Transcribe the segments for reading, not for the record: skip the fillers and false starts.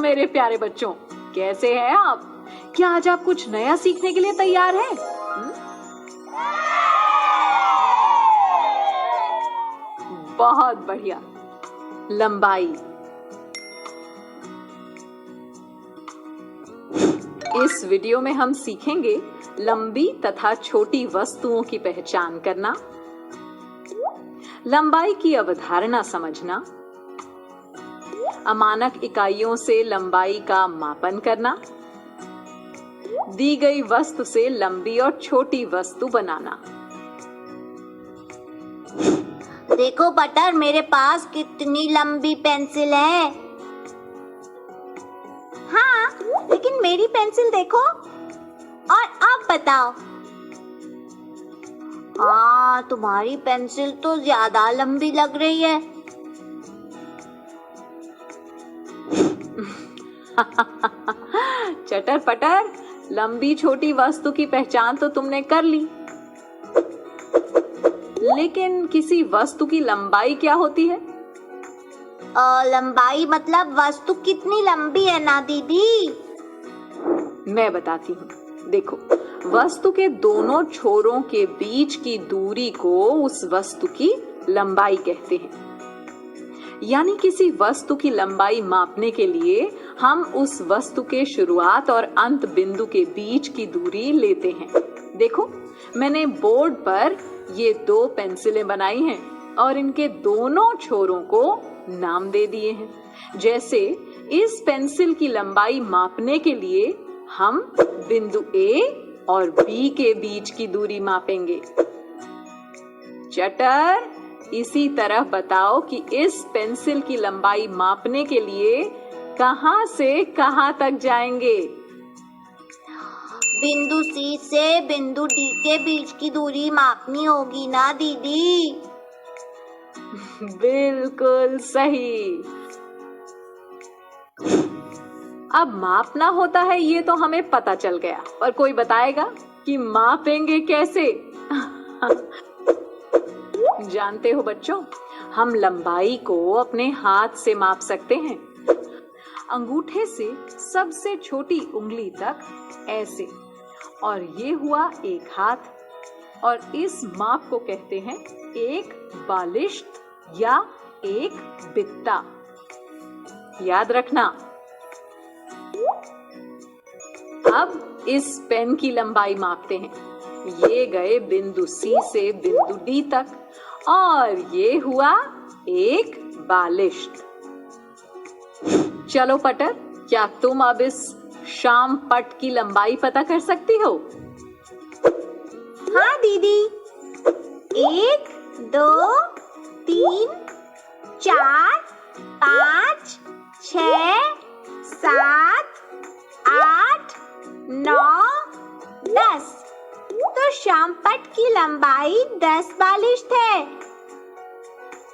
मेरे प्यारे बच्चों, कैसे हैं आप? क्या आज आप कुछ नया सीखने के लिए तैयार हैं? बहुत बढ़िया। लंबाई। इस वीडियो में हम सीखेंगे लंबी तथा छोटी वस्तुओं की पहचान करना, लंबाई की अवधारणा समझना, अमानक इकाइयों से लंबाई का मापन करना, दी गई वस्तु से लंबी और छोटी वस्तु बनाना। देखो बटर, मेरे पास कितनी लंबी पेंसिल है। हाँ, लेकिन मेरी पेंसिल देखो। और अब बताओ। हाँ, तुम्हारी पेंसिल तो ज्यादा लंबी लग रही है। चटर पटर, लंबी छोटी वस्तु की पहचान तो तुमने कर ली, लेकिन किसी वस्तु की लंबाई क्या होती है? लंबाई मतलब वस्तु कितनी लंबी है ना दीदी। मैं बताती हूँ। देखो, वस्तु के दोनों छोरों के बीच की दूरी को उस वस्तु की लंबाई कहते हैं। यानी किसी वस्तु की लंबाई मापने के लिए हम उस वस्तु के शुरुआत और अंत बिंदु के बीच की दूरी लेते हैं। देखो, मैंने बोर्ड पर ये 2 पेंसिलें बनाई हैं और इनके दोनों छोरों को नाम दे दिए हैं। जैसे इस पेंसिल की लंबाई मापने के लिए हम बिंदु A और B के बीच की दूरी मापेंगे। चटर, इसी तरह बताओ कि इस पेंसिल की लंबाई मापने के लिए कहां से कहां तक जाएंगे? बिंदु C से बिंदु D के बीच की दूरी मापनी होगी ना दीदी। बिल्कुल सही। अब मापना होता है ये तो हमें पता चल गया, पर कोई बताएगा कि मापेंगे कैसे? जानते हो बच्चों, हम लंबाई को अपने हाथ से माप सकते हैं। अंगूठे से सबसे छोटी उंगली तक ऐसे, और ये हुआ एक हाथ। और इस माप को कहते हैं एक बालिश्त या एक बित्ता। याद रखना। अब इस पेन की लंबाई मापते हैं। ये गए बिंदु C से बिंदु D तक, और ये हुआ एक बालिश्त। चलो पटर, क्या तुम अब इस शाम पट की लंबाई पता कर सकती हो? हाँ दीदी। 1, 2, 3, 4, 5, 6, 7, 8, 9, 10। तो शाम पट की लंबाई 10 बालिश्त है।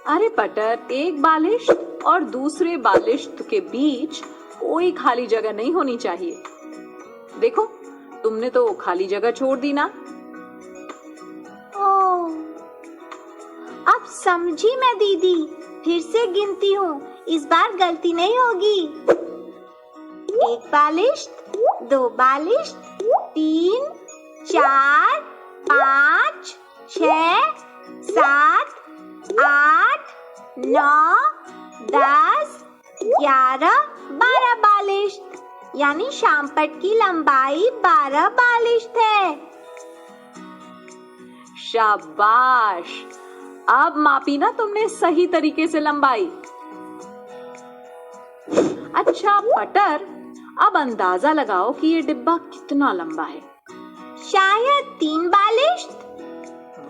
अरे पटर, एक बालिश्त और दूसरे बालिश्त के बीच कोई खाली जगह नहीं होनी चाहिए। देखो, तुमने तो खाली जगह छोड़ दी ना। ओह, अब समझी मैं दीदी। फिर से गिनती हूँ, इस बार गलती नहीं होगी। 1 बालिश्त, 2 बालिश्त, 3, 4, 5, 6, 7, 8, 9, 10, 11, 12 बालिश्त। यानी शाम पट की लंबाई 12 बालिश्त है। शाबाश, अब मापी ना तुमने सही तरीके से लंबाई। अच्छा पटर, अब अंदाजा लगाओ कि ये डिब्बा कितना लंबा है। शायद 3 बालिश्त।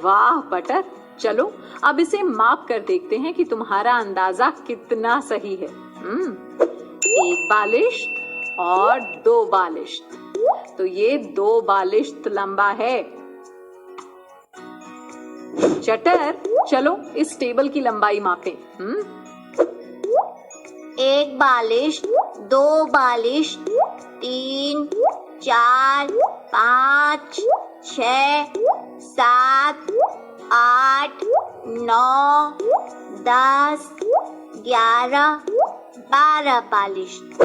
वाह पटर, चलो अब इसे माप कर देखते हैं कि तुम्हारा अंदाजा कितना सही है। 1 बालिश्त और 2 बालिश्त, तो ये 2 बालिश्त लंबा है। चटर, चलो इस टेबल की लंबाई मापें। 1 बालिश्त, 2 बालिश्त, 3, 4, 5, 6, 7, 8, 9, 10, 11, 12 बालिश्त।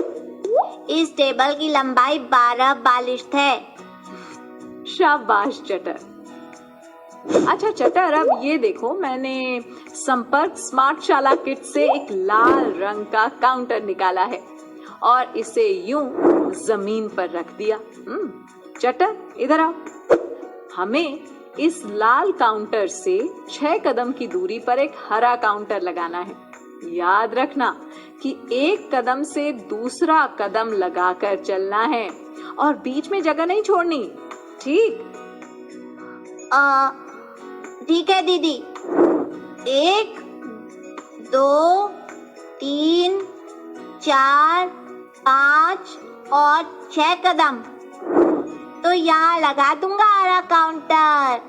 इस टेबल की लंबाई 12 बालिश्त है। शाबाश चटर। अच्छा चटर, अब ये देखो, मैंने संपर्क स्मार्ट शाला किट से एक लाल रंग का काउंटर निकाला है और इसे यूं जमीन पर रख दिया। चटर इधर आओ। हमें इस लाल काउंटर से 6 कदम की दूरी पर एक हरा काउंटर लगाना है। याद रखना कि एक कदम से दूसरा कदम लगाकर चलना है और बीच में जगह नहीं छोड़नी, ठीक? ठीक है दीदी। 1 2 3 4 5 और 6 कदम तो यहाँ लगा दूंगा हरा काउंटर।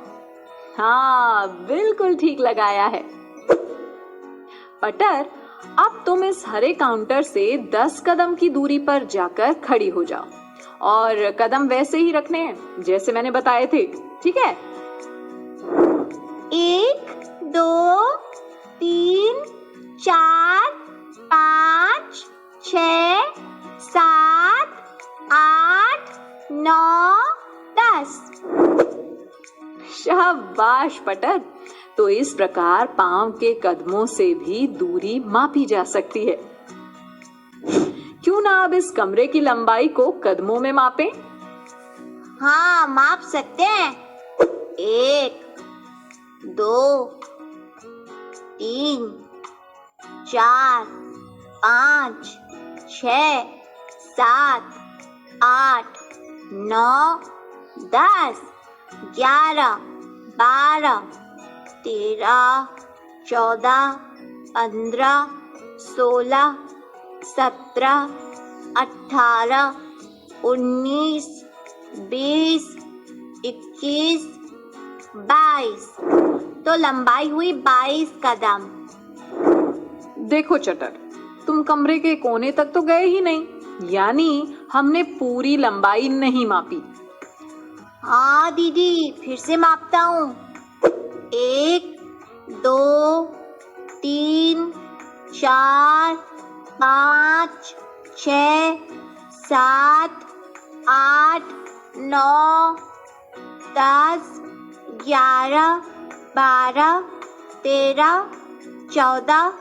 हाँ, बिल्कुल ठीक लगाया है। पटर, अब तुम इस हरे काउंटर से 10 कदम की दूरी पर जाकर खड़ी हो जाओ और कदम वैसे ही रखने हैं जैसे मैंने बताए थे, ठीक है? 1 2 3 4 5 6 7 8 9 10। शाबाश पटर। तो इस प्रकार पांव के कदमों से भी दूरी मापी जा सकती है। क्यों ना अब इस कमरे की लंबाई को कदमों में मापें? हाँ, माप सकते हैं। 1 2 3 4 5 6 7 8 9 10 11 12 13 14 15 16 17 18 19 20 21 22। तो लंबाई हुई 22 कदम। देखो चटर, तुम कमरे के कोने तक तो गए ही नहीं, यानी हमने पूरी लंबाई नहीं मापी। हाँ दीदी, फिर से मापता हूँ। 1 2 3 4 5 6 7 8 9 10 11 12 13 14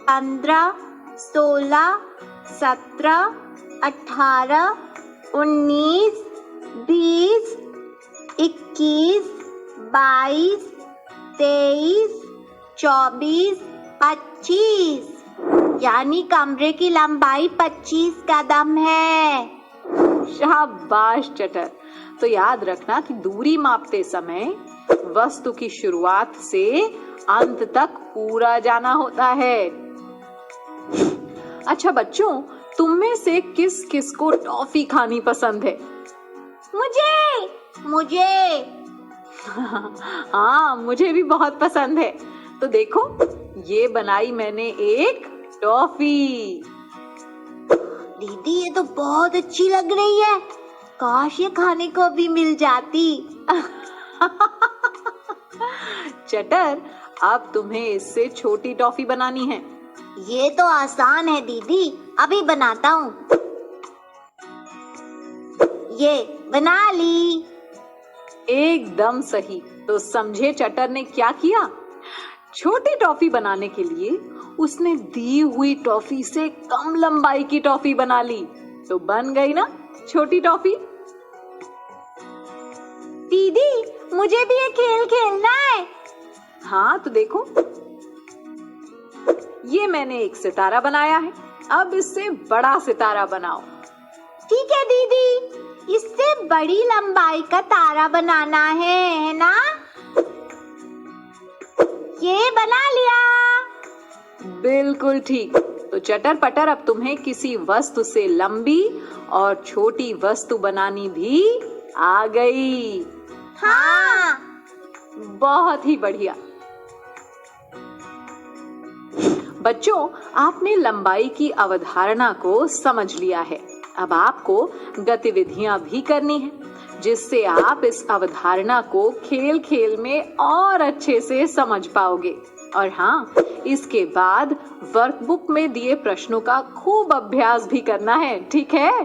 15 16 17 18 19 20 21 22 23 24 25। यानी कमरे की लंबाई 25 कदम है। शाबाश चटर। तो याद रखना कि दूरी मापते समय वस्तु की शुरुआत से अंत तक पूरा जाना होता है। अच्छा बच्चों, तुम में से किस किस को टॉफी खानी पसंद है? मुझे हाँ, मुझे भी बहुत पसंद है। तो देखो, ये बनाई मैंने एक टॉफी। दीदी, ये तो बहुत अच्छी लग रही है। काश ये खाने को भी मिल जाती। चटर, अब तुम्हें इससे छोटी टॉफी बनानी है। ये तो आसान है दीदी, अभी बनाता हूँ। ये बना ली। एकदम सही। तो समझे चटर ने क्या किया? छोटी टॉफी बनाने के लिए उसने दी हुई टॉफी से कम लंबाई की टॉफी बना ली। तो बन गई ना छोटी टॉफी। दीदी, मुझे भी ये खेल खेलना है। हाँ, तो देखो, ये मैंने एक सितारा बनाया है। अब इससे बड़ा सितारा बनाओ। ठीक है दीदी, इससे बड़ी लंबाई का तारा बनाना है ना? ये बना लिया। बिल्कुल ठीक। तो चटर पटर, अब तुम्हें किसी वस्तु से लंबी और छोटी वस्तु बनानी भी आ गई। हाँ, बहुत ही बढ़िया। बच्चों, आपने लंबाई की अवधारणा को समझ लिया है। अब आपको गतिविधियां भी करनी है, जिससे आप इस अवधारणा को खेल खेल में और अच्छे से समझ पाओगे। और हाँ, इसके बाद वर्कबुक में दिए प्रश्नों का खूब अभ्यास भी करना है, ठीक है?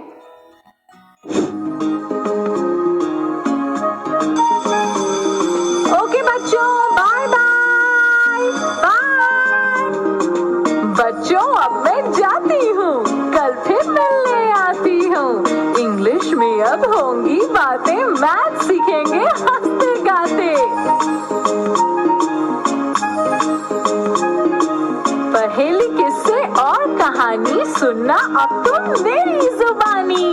ओके बच्चों, बाय बाय बाय। बच्चों अब मैं जाती हूँ, कल फिर मिलने आती हूँ। इंग्लिश में अब होंगी बातें, मैथ सीखेंगे हंसते गाते। पहेली, किस्से और कहानी सुनना अब तुम मेरी जुबानी।